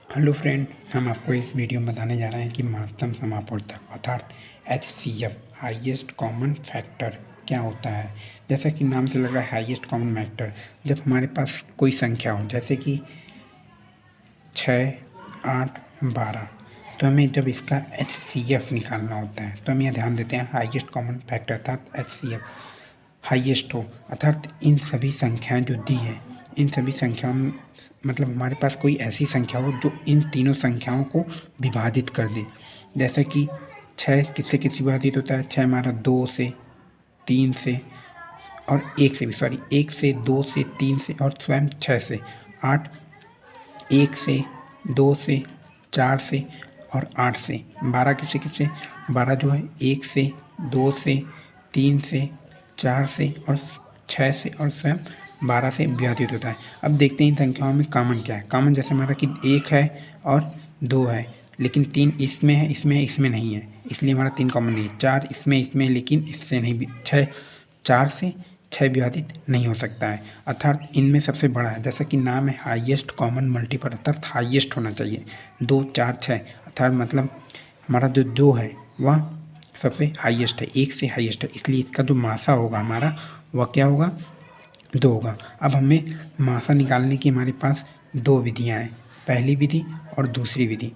Hello friend, हम आपको इस वीडियो में बताने जा रहे हैं कि महत्तम समापवर्तक अर्थात HCF हाईएस्ट कॉमन फैक्टर क्या होता है। जैसा कि नाम से लग रहा है हाईएस्ट कॉमन फैक्टर, जब हमारे पास कोई संख्या हो जैसे कि 6, 8, 12, तो हमें जब इसका HCF निकालना होता है तो हम यह ध्यान देते हैं हाईएस्ट कॉमन फैक्टर अर्थात HCF हाईएस्ट हो, अर्थात इन सभी संख्याएं जो दी है इन सभी संख्याओं में मतलब हमारे पास कोई ऐसी संख्या हो जो इन तीनों संख्याओं को विभाजित कर दे। जैसे कि 6 किससे किससे विभाजित होता है? 6 हमारा 2 से, 3 से और 1 से भी 1 से, 2 से, 3 से और स्वयं 6 से। 8 1 से, 2 से, 4 से और 8 से। 12 किससे किससे? 12 जो है 1 से, 2 से, 3 से, 4 से और 6 से और स्वयं 12 से विभाजित होता है। अब देखते हैं इन संख्याओं में कॉमन क्या है। कॉमन जैसे हमारा कि 1 है और 2 है, लेकिन 3 इसमें है, इसमें नहीं है, इसलिए हमारा 3 कॉमन नहीं है। 4 इसमें लेकिन इससे नहीं। 6 4 से 6 विभाजित नहीं हो सकता है, अर्थात इनमें सबसे बड़ा है। जैसा कि नाम है हाईएस्ट कॉमन मल्टीपल, अर्थात हाईएस्ट होना चाहिए। 2 4 6 अर्थात मतलब हमारा जो 2 है वह सबसे हाईएस्ट है, 1 से हाईएस्ट है, इसलिए इसका जो मासा होगा हमारा वह क्या होगा? 2 होगा। अब हमें मासा निकालने की हमारे पास 2 विधियां हैं, पहली विधि और दूसरी विधि।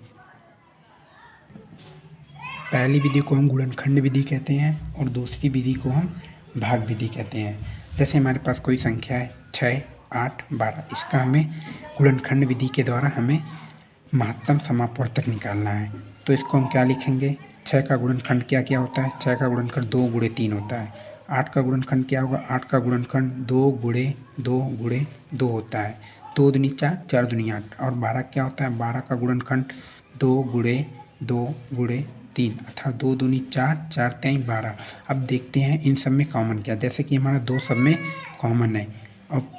पहली विधि को हम गुणनखंड विधि कहते हैं और दूसरी विधि को हम भाग विधि कहते हैं। जैसे हमारे पास कोई संख्या है 6, 8, 12, इसका हमें गुणनखंड विधि के द्वारा हमें महत्तम समापवर्तक निकालना है। तो इसको हम क्या लिखेंगे? 6 का गुणनखंड क्या क्या होता है? 6 का गुणनखंड 2 गुणे 3 होता है। 8 का गुणनखंड क्या होगा? 8 का गुणनखंड 2 गुणे 2 गुणे 2 होता है। 2 दूनी 4, 4 दूनी 8। और 12 क्या होता है? 12 का गुणनखंड 2 गुणे 2 गुणे 3 अर्थात 2 दूनी 4, 4 तेई 12। अब देखते हैं इन सब में कॉमन क्या है। जैसे कि हमारा 2 सब में कॉमन है और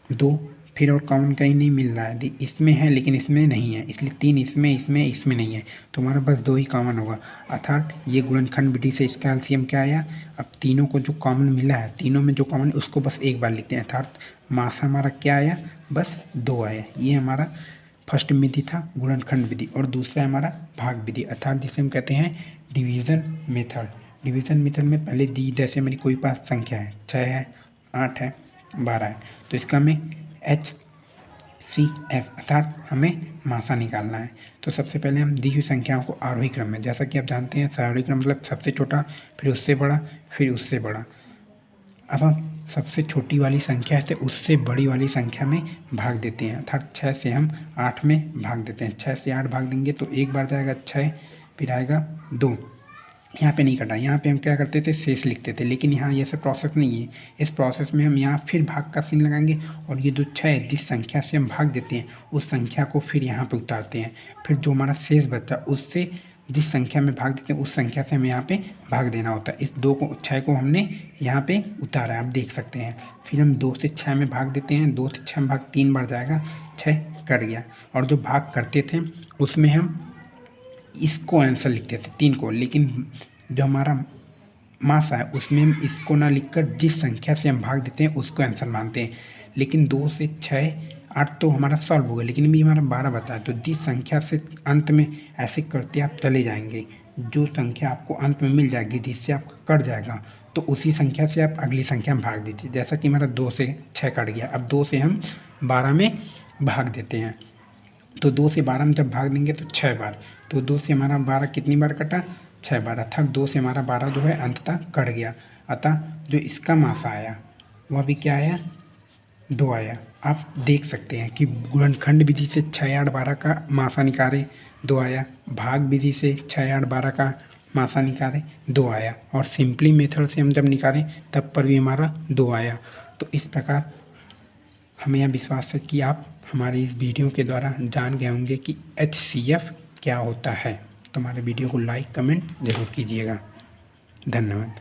2 फिर और कॉमन कहीं नहीं मिल रहा है, इसमें है लेकिन इसमें नहीं है, इसलिए 3 इसमें नहीं है, तो हमारा बस 2 ही कॉमन होगा। अर्थात ये गुणनखंड विधि से इसका एलसीएम क्या आया? अब तीनों को जो कॉमन मिला है, तीनों में जो कॉमन उसको बस एक बार लिखते हैं, अर्थात मासा हमारा क्या आया? बस 2 आया। ये हमारा फर्स्ट विधि था गुणनखंड विधि, और दूसरा हमारा भाग विधि अर्थात जिसे हम कहते हैं डिवीज़न मेथड। डिवीज़न मेथड में पहले दी, जैसे मेरी कोई पास संख्या है 6 है, 8 है, 12 है, तो इसका हमें HCF अर्थात हमें मासा निकालना है। तो सबसे पहले हम दी हुई संख्याओं को आरोही क्रम में, जैसा कि आप जानते हैं आरोही क्रम मतलब सबसे छोटा, फिर उससे बड़ा, फिर उससे बड़ा। अब हम सबसे छोटी वाली संख्या से उससे बड़ी वाली संख्या में भाग देते हैं, अर्थात 6 से हम 8 में भाग देते हैं। 6 से 8 भाग देंगे तो एक बार जाएगा 6, फिर आएगा 2। यहाँ पे नहीं कटा, यहाँ पे हम क्या करते थे? शेष लिखते थे, लेकिन यहाँ ये सब प्रोसेस नहीं है। इस प्रोसेस में हम यहाँ फिर भाग का चिन्ह लगाएंगे और ये जो 6 है जिस संख्या से हम भाग देते हैं उस संख्या को फिर यहाँ पे उतारते हैं, फिर जो हमारा शेष बचा उससे जिस संख्या में भाग देते हैं उस संख्या से हमें यहाँ पे भाग देना होता है। इस 6 को हमने यहाँ पे उतारा है, आप देख सकते हैं। फिर हम 2 से 6 में भाग देते हैं, 2 से 6 में भाग 3 बार जाएगा, 6 कट गया। और जो भाग करते थे उसमें हम इसको आंसर लिखते थे 3 को, लेकिन जो हमारा मासा है उसमें हम इसको ना लिखकर जिस संख्या से हम भाग देते हैं उसको आंसर मानते हैं। लेकिन 2 से 6, 8 तो हमारा सॉल्व हो गया, लेकिन भी हमारा 12 बता है, तो जिस संख्या से अंत में ऐसे करते आप चले जाएंगे, जो संख्या आपको अंत में मिल जाएगी जिससे आपका कट जाएगा, तो उसी संख्या से आप अगली संख्या में भाग दीजिए। जैसा कि हमारा 2 से 6 कट गया, अब 2 से हम 12 में भाग देते हैं, तो 2 से 12 में जब भाग देंगे तो 6 बार, तो 2 से हमारा 12 कितनी बार कटा? 6 बार, अर्थात 2 से हमारा 12 जो है अंततः कट गया। अतः जो इसका मासा आया वह भी क्या आया? 2 आया। आप देख सकते हैं कि गुणनखंड विधि से 6, 8, 12 का मासा निकाले 2 आया, भाग विधि से 6, 8, 12 का मासा निकाले 2 आया, और सिंपली मेथड से हम जब निकालें तब पर भी हमारा 2 आया। तो इस प्रकार हमें यह विश्वास है कि आप हमारे इस वीडियो के द्वारा जान गए होंगे कि HCF क्या होता है। तो हमारे वीडियो को लाइक कमेंट ज़रूर कीजिएगा। धन्यवाद।